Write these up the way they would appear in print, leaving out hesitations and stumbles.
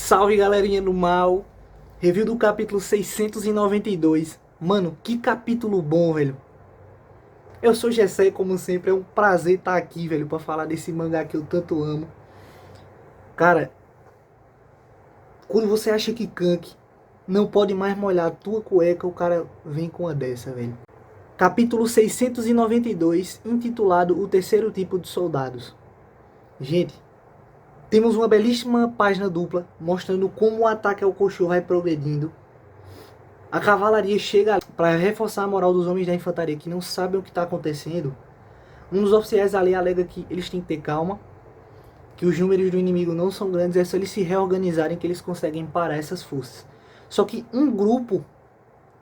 Salve galerinha do mal, review do capítulo 692. Mano, que capítulo bom, velho. Eu sou Gessé, como sempre, é um prazer estar aqui, velho, pra falar desse mangá que eu tanto amo. Cara, quando você acha que Kanki não pode mais molhar a tua cueca, o cara vem com uma dessa, velho. Capítulo 692, intitulado O Terceiro Tipo de Soldados. Gente, temos uma belíssima página dupla mostrando como o ataque ao Koshou vai progredindo. A cavalaria chega para reforçar a moral dos homens da infantaria que não sabem o que está acontecendo. Um dos oficiais ali alega que eles têm que ter calma, que os números do inimigo não são grandes, é só eles se reorganizarem que eles conseguem parar essas forças. Só que um grupo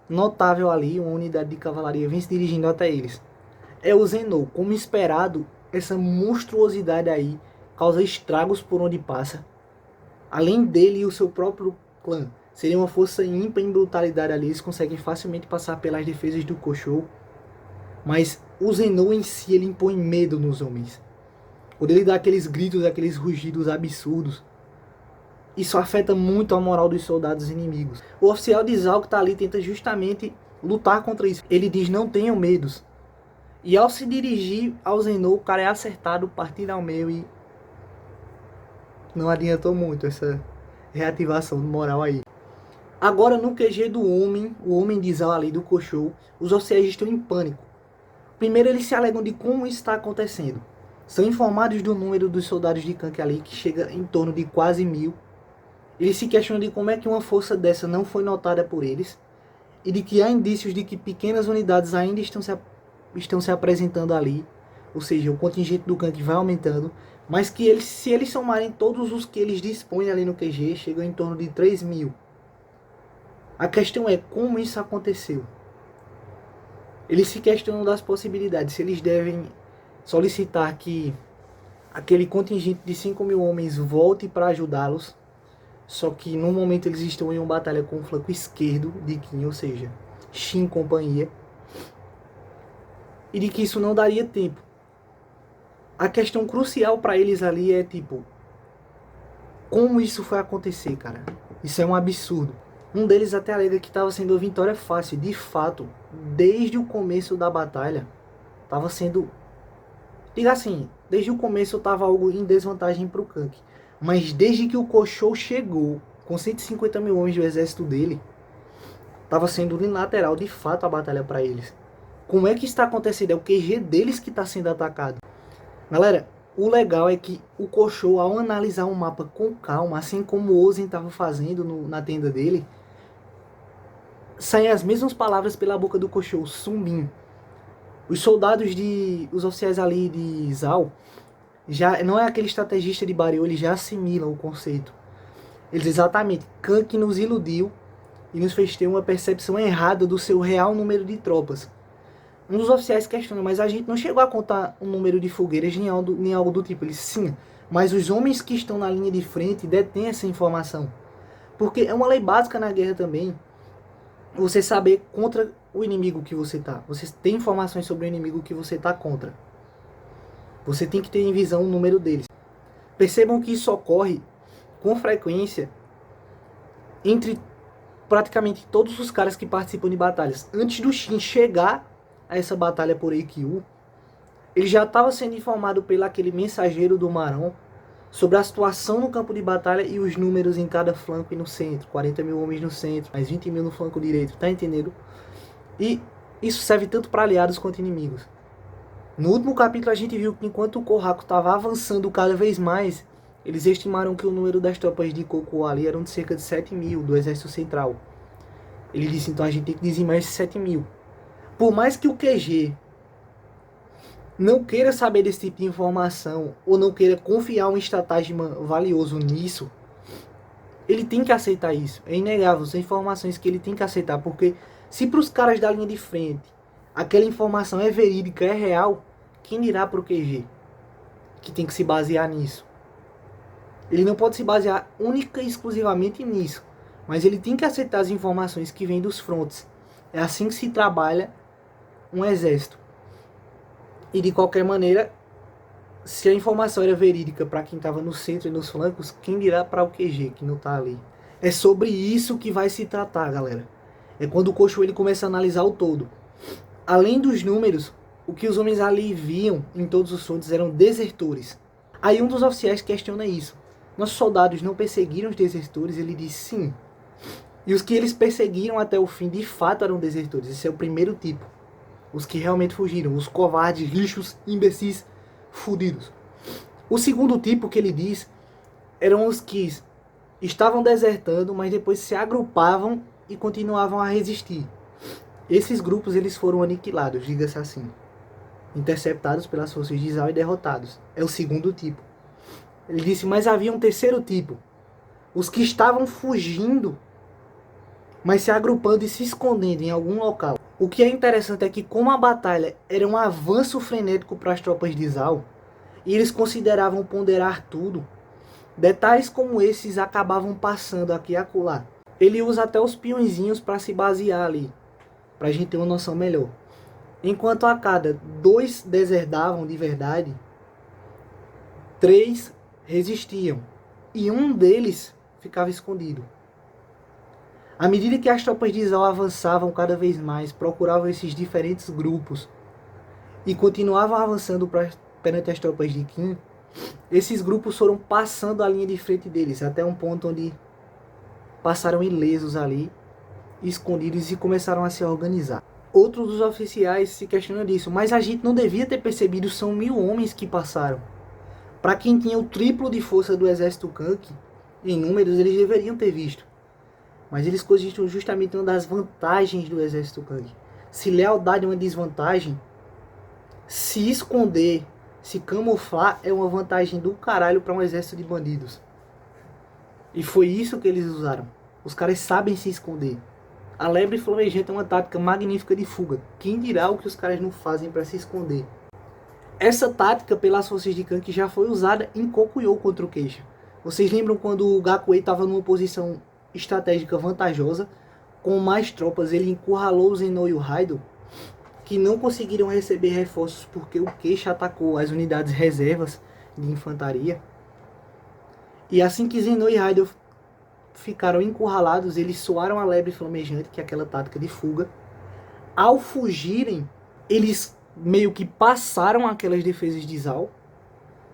notável ali, uma unidade de cavalaria, vem se dirigindo até eles. É o Zenou. Como esperado, essa monstruosidade aí causa estragos por onde passa. Além dele e o seu próprio clã seria uma força ímpar em brutalidade ali, eles conseguem facilmente passar pelas defesas do Koshou. Mas o Zenou em si, ele impõe medo nos homens. Quando ele dá aqueles gritos, aqueles rugidos absurdos, isso afeta muito a moral dos soldados inimigos. O oficial de Zal que está ali tenta justamente lutar contra isso. Ele diz: não tenham medos. E ao se dirigir ao Zenou, o cara é acertado, partido ao meio, e não adiantou muito essa reativação de moral aí. Agora no QG do homem, o homem de Zal ali do Koshou, os oficiais estão em pânico. Primeiro eles se alegam de como isso está acontecendo. São informados do número dos soldados de Kanki ali, que chega em torno de quase 1000. Eles se questionam de como é que uma força dessa não foi notada por eles, e de que há indícios de que pequenas unidades ainda estão se apresentando ali, ou seja, o contingente do Kanki vai aumentando, mas que eles, se eles somarem todos os que eles dispõem ali no QG, chegam em torno de 3000. A questão é como isso aconteceu. Eles se questionam das possibilidades, se eles devem solicitar que aquele contingente de 5000 homens volte para ajudá-los, só que no momento eles estão em uma batalha com o flanco esquerdo de Qin, ou seja, Shin e companhia, e de que isso não daria tempo. A questão crucial para eles ali é tipo, como isso foi acontecer, cara? Isso é um absurdo. Um deles até alega que estava sendo uma vitória fácil. De fato, desde o começo da batalha, estava sendo... Diga assim, desde o começo estava algo em desvantagem para o Kanki. Mas desde que o Koshou chegou, com 150.000 homens do exército dele, estava sendo unilateral de fato a batalha para eles. Como é que está acontecendo? É o QG deles que está sendo atacado. Galera, o legal é que o Koshou, ao analisar o mapa com calma, assim como o Ozen estava fazendo na tenda dele, saem as mesmas palavras pela boca do Koshou: Sumbin. Os oficiais ali de Zal, já não é aquele estrategista de Baryo, eles já assimilam o conceito. Eles exatamente, Kanki nos iludiu e nos fez ter uma percepção errada do seu real número de tropas. Um dos oficiais questiona: mas a gente não chegou a contar o número de fogueiras nem algo do tipo. Eles: sim, mas os homens que estão na linha de frente detêm essa informação. Porque é uma lei básica na guerra também, você saber contra o inimigo que você tá. Você tem informações sobre o inimigo que você tá contra. Você tem que ter em visão o número deles. Percebam que isso ocorre com frequência entre praticamente todos os caras que participam de batalhas. Antes do Shin chegar a essa batalha por Eikyu, ele já estava sendo informado pelo aquele mensageiro do Marão sobre a situação no campo de batalha e os números em cada flanco e no centro. 40.000 homens no centro, mais 20.000 no flanco direito, tá entendendo? E isso serve tanto para aliados quanto inimigos. No último capítulo a gente viu que enquanto o Kohaku estava avançando cada vez mais, eles estimaram que o número das tropas de Kokuo ali eram de cerca de 7.000 do exército central. Ele disse: então a gente tem que dizimar esses 7.000. Por mais que o QG não queira saber desse tipo de informação, ou não queira confiar um estratagema valioso nisso, ele tem que aceitar isso. É inegável, são informações que ele tem que aceitar, porque se para os caras da linha de frente aquela informação é verídica, é real, quem dirá para o QG que tem que se basear nisso? Ele não pode se basear única e exclusivamente nisso, mas ele tem que aceitar as informações que vêm dos frontes. É assim que se trabalha um exército. E de qualquer maneira, Se a informação era verídica para quem estava no centro e nos flancos, quem dirá para o QG que não está ali? É sobre isso que vai se tratar, galera. É quando o Koshou ele começa a analisar o todo. Além dos números, o que os homens ali viam em todos os frontes eram desertores. Aí um dos oficiais questiona isso. Nossos soldados não perseguiram os desertores? Ele diz sim. E os que eles perseguiram até o fim de fato eram desertores. Esse é o primeiro tipo. Os que realmente fugiram. Os covardes, lixos, imbecis, fudidos. O segundo tipo que ele diz eram os que estavam desertando, mas depois se agrupavam e continuavam a resistir. Esses grupos eles foram aniquilados, diga-se assim. Interceptados pelas forças de Zal e derrotados. É o segundo tipo. Ele disse, mas havia um terceiro tipo. Os que estavam fugindo, mas se agrupando e se escondendo em algum local. O que é interessante é que como a batalha era um avanço frenético para as tropas de Zal, e eles consideravam ponderar tudo, detalhes como esses acabavam passando aqui e acolá. Ele usa até os peõezinhos para se basear ali, para a gente ter uma noção melhor. Enquanto a cada 2 deserdavam de verdade, 3 resistiam e um deles ficava escondido. À medida que as tropas de Zal avançavam cada vez mais, procuravam esses diferentes grupos e continuavam avançando perante as tropas de Qin, esses grupos foram passando a linha de frente deles, até um ponto onde passaram ilesos ali, escondidos e começaram a se organizar. Outros dos oficiais se questionam disso, mas a gente não devia ter percebido, são 1000 homens que passaram. Para quem tinha o triplo de força do exército Kank, em números eles deveriam ter visto. Mas eles cogitam justamente uma das vantagens do exército Kank. Se lealdade é uma desvantagem, se esconder, se camuflar é uma vantagem do caralho para um exército de bandidos. E foi isso que eles usaram. Os caras sabem se esconder. A lebre flamejante é uma tática magnífica de fuga. Quem dirá o que os caras não fazem para se esconder? Essa tática pelas forças de Kank já foi usada em Kokuyo contra o Keisha. Vocês lembram quando o Gakuei estava numa posição estratégica vantajosa? Com mais tropas ele encurralou o Zenou e o Raido, que não conseguiram receber reforços porque o Keisha atacou as unidades reservas de infantaria. E assim que Zenou e Raido ficaram encurralados, eles soaram a lebre flamejante, que é aquela tática de fuga. Ao fugirem, eles meio que passaram aquelas defesas de Zal,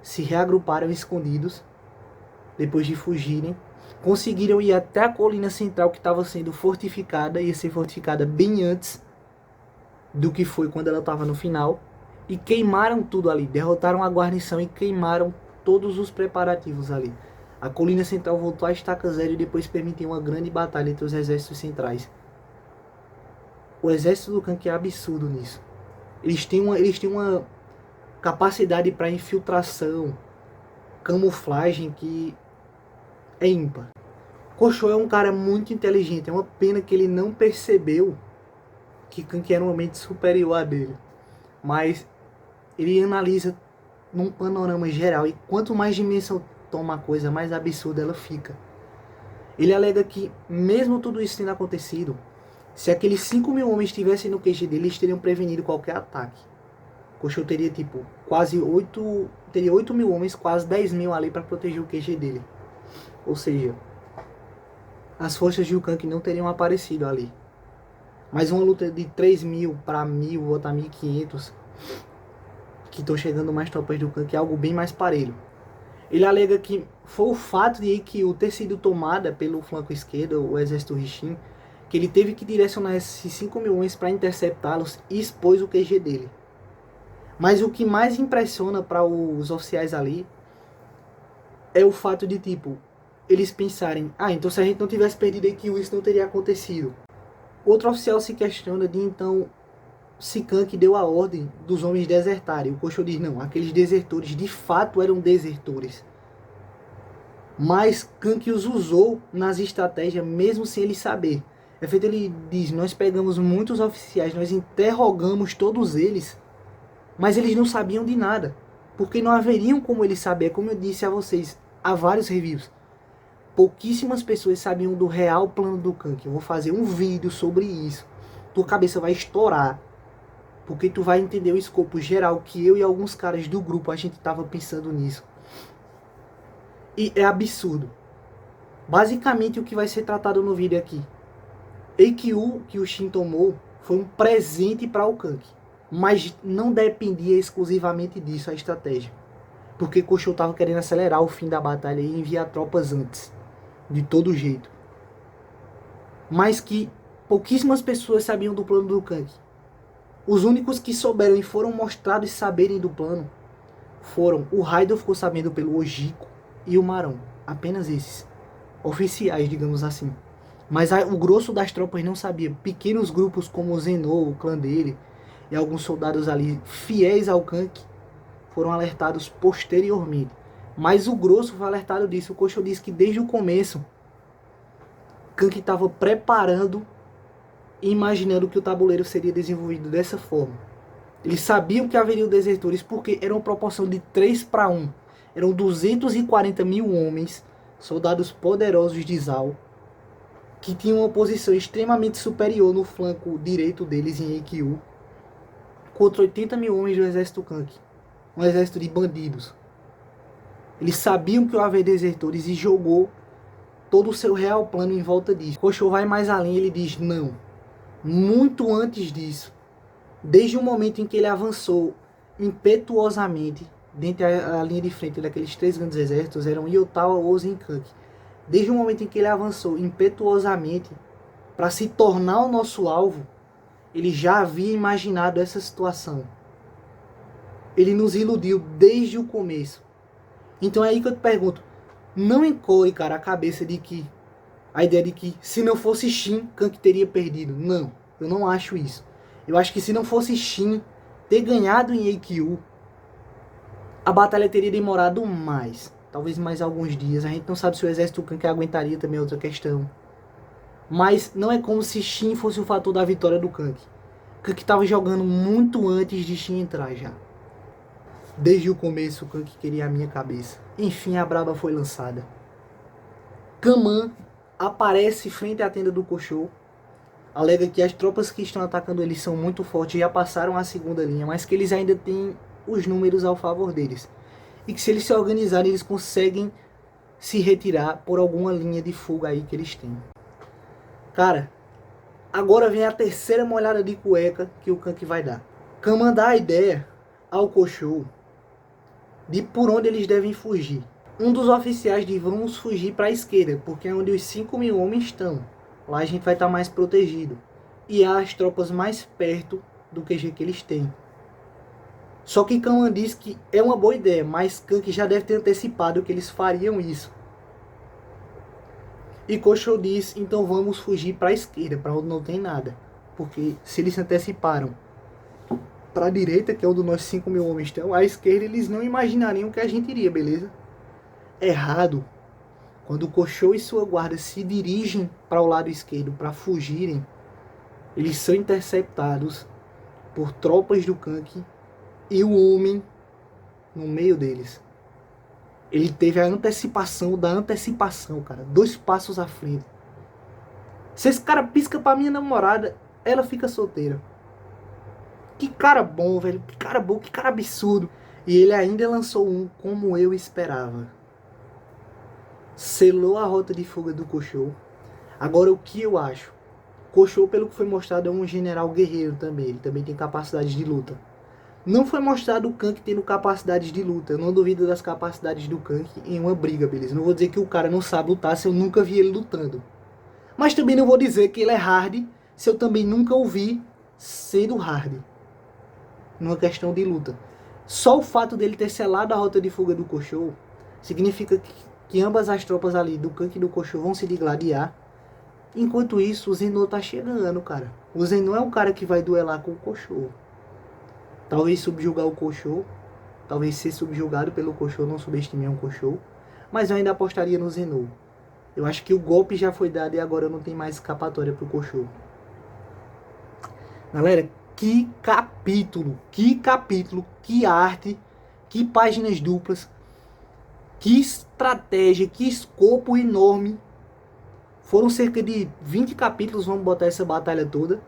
se reagruparam escondidos, depois de fugirem, conseguiram ir até a colina central que estava sendo fortificada, ia ser fortificada bem antes do que foi quando ela estava no final, e queimaram tudo ali, derrotaram a guarnição e queimaram todos os preparativos ali. A colina central voltou à estaca zero e depois permitiu uma grande batalha entre os exércitos centrais. O exército do Kank é absurdo nisso. Eles têm uma capacidade para infiltração, camuflagem que é ímpar. Koshou é um cara muito inteligente. É uma pena que ele não percebeu que Kank era uma mente superior a dele. Mas ele analisa num panorama geral. E quanto mais dimensão toma a coisa, mais absurda ela fica. Ele alega que, mesmo tudo isso tendo acontecido, se aqueles 5.000 homens estivessem no QG dele, eles teriam prevenido qualquer ataque. Koshou teria tipo quase 8.000 homens, quase 10.000 ali para proteger o QG dele. Ou seja, as forças de Kank não teriam aparecido ali. Mas uma luta de 3.000 para 1.000, ou até 1.500, que estão chegando mais tropas do Kank, é algo bem mais parelho. Ele alega que foi o fato de Ikkyu ter sido tomada pelo flanco esquerdo, o exército Risshin, que ele teve que direcionar esses 5.000 homens para interceptá-los e expôs o QG dele. Mas o que mais impressiona para os oficiais ali é o fato de, tipo, eles pensarem, então se a gente não tivesse perdido Ikkyu, isso não teria acontecido. Outro oficial se questiona de, então, se Kank deu a ordem dos homens desertarem. O Koshou diz, não, aqueles desertores de fato eram desertores. Mas Kank os usou nas estratégias mesmo sem ele saber. É feito, ele diz, nós pegamos muitos oficiais, nós interrogamos todos eles, mas eles não sabiam de nada. Porque não haveriam como eles saber, como eu disse a vocês, há vários reviews. Pouquíssimas pessoas sabiam do real plano do Kank. Eu vou fazer um vídeo sobre isso. Tua cabeça vai estourar. porque tu vai entender o escopo geral que eu e alguns caras do grupo a gente tava pensando nisso. E é absurdo. Basicamente o que vai ser tratado no vídeo aqui. EQ que o Shin tomou foi um presente para o Kank, mas não dependia exclusivamente disso a estratégia, porque Koshou estava querendo acelerar o fim da batalha e enviar tropas antes, de todo jeito. Mas que pouquíssimas pessoas sabiam do plano do Kank. Os únicos que souberam e foram mostrados saberem do plano foram o Raidou, ficou sabendo pelo Ojiko, e o Marão. Apenas esses. Oficiais, digamos assim. Mas o grosso das tropas não sabia. Pequenos grupos como o Zenou, o clã dele, e alguns soldados ali fiéis ao Kank foram alertados posteriormente. Mas o grosso foi alertado disso. O Koshou disse que desde o começo Kank estava preparando e imaginando que o tabuleiro seria desenvolvido dessa forma. Eles sabiam que haveriam desertores porque era uma proporção de 3-1. Eram 240 mil homens, soldados poderosos de Zhao, que tinham uma posição extremamente superior no flanco direito deles em EQ, contra 80 mil homens do exército Kank, um exército de bandidos. Eles sabiam que ia haver desertores e jogou todo o seu real plano em volta disso. Koshou vai mais além, ele diz não. Muito antes disso, desde o momento em que ele avançou impetuosamente dentro da linha de frente daqueles 3 grandes exércitos, eram Iotawa, Ozen e Kank. Desde o momento em que ele avançou impetuosamente para se tornar o nosso alvo, ele já havia imaginado essa situação. Ele nos iludiu desde o começo. Então é aí que eu te pergunto, não encolhe, cara, a cabeça de que a ideia de que se não fosse Shin, Kank teria perdido. Não, eu não acho isso. Eu acho que se não fosse Shin ter ganhado em EQ, a batalha teria demorado mais. Talvez mais alguns dias. A gente não sabe se o exército Kank aguentaria, também é outra questão. Mas não é como se Shin fosse o fator da vitória do Kank. Kank estava jogando muito antes de Shin entrar já. Desde o começo o Kank queria a minha cabeça. Enfim, a braba foi lançada. Kaman aparece frente à tenda do Koshou. Alega que as tropas que estão atacando eles são muito fortes, já passaram a segunda linha, mas que eles ainda têm os números ao favor deles. E que se eles se organizarem, eles conseguem se retirar por alguma linha de fuga aí que eles têm. Cara, agora vem a terceira molhada de cueca que o Kank vai dar. Kaman dá a ideia ao Koshou de por onde eles devem fugir. Um dos oficiais diz, vamos fugir para a esquerda, porque é onde os 5 mil homens estão. Lá a gente vai estar mais protegido. E há as tropas mais perto do QG que eles têm. Só que Kaman diz que é uma boa ideia, mas Kank já deve ter antecipado que eles fariam isso. E Koshou diz, então vamos fugir para a esquerda, para onde não tem nada. Porque se eles se anteciparam para a direita, que é onde nós 5 mil homens estão, à esquerda eles não imaginariam que a gente iria, beleza? Errado. Quando Koshou e sua guarda se dirigem para o lado esquerdo para fugirem, eles são interceptados por tropas do Kank e o homem no meio deles. Ele teve a antecipação da antecipação, cara. 2 passos à frente. Se esse cara pisca pra minha namorada, ela fica solteira. Que cara bom, velho. Que cara bom, que cara absurdo. E ele ainda lançou um como eu esperava. Selou a rota de fuga do Koshou. Agora o que eu acho? Koshou, pelo que foi mostrado, é um general guerreiro também. Ele também tem capacidades de luta. Não foi mostrado o Kank tendo capacidades de luta. Eu não duvido das capacidades do Kank em uma briga, beleza? Não vou dizer que o cara não sabe lutar se eu nunca vi ele lutando. Mas também não vou dizer que ele é hard se eu também nunca o vi sendo hard. Numa questão de luta. Só o fato dele ter selado a rota de fuga do Koshou significa que ambas as tropas ali, do Kank e do Koshou, vão se digladiar. Enquanto isso, o Zenou tá chegando, cara. O Zenou é um cara que vai duelar com o Koshou. Talvez subjugar o Koshou. Talvez ser subjugado pelo Koshou. Não subestimei um Koshou. Mas eu ainda apostaria no Zenou. Eu acho que o golpe já foi dado e agora não tem mais escapatória pro Koshou. Galera, que capítulo. Que capítulo. Que arte. Que páginas duplas. Que estratégia. Que escopo enorme. Foram cerca de 20 capítulos, vamos botar essa batalha toda.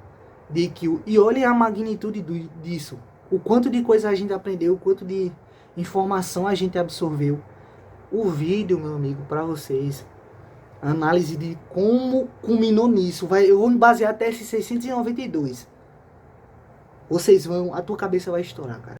de Kill. E olhem a magnitude disso. O quanto de coisa a gente aprendeu, o quanto de informação a gente absorveu. O vídeo, meu amigo, para vocês. Análise de como culminou nisso. Eu vou me basear até esse 692. Vocês vão... A tua cabeça vai estourar, cara.